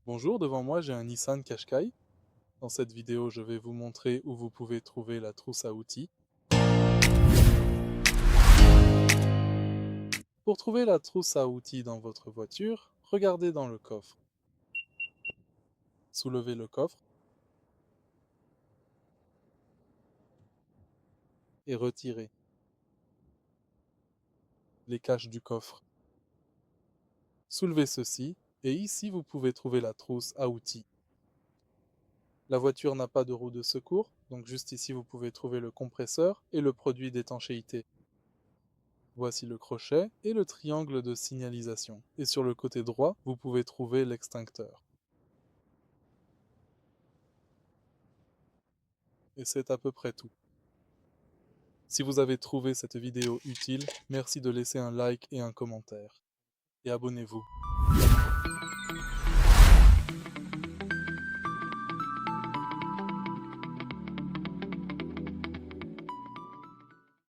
Bonjour, devant moi j'ai un Nissan Qashqai. Dans cette vidéo, je vais vous montrer où vous pouvez trouver la trousse à outils. Pour trouver la trousse à outils dans votre voiture, regardez dans le coffre. Soulevez le coffre et retirez les caches du coffre. Soulevez ceci et ici vous pouvez trouver la trousse à outils. La voiture n'a pas de roue de secours, donc juste ici vous pouvez trouver le compresseur et le produit d'étanchéité. Voici le crochet et le triangle de signalisation. Et sur le côté droit, vous pouvez trouver l'extincteur. Et c'est à peu près tout. Si vous avez trouvé cette vidéo utile, merci de laisser un like et un commentaire. Et abonnez-vous.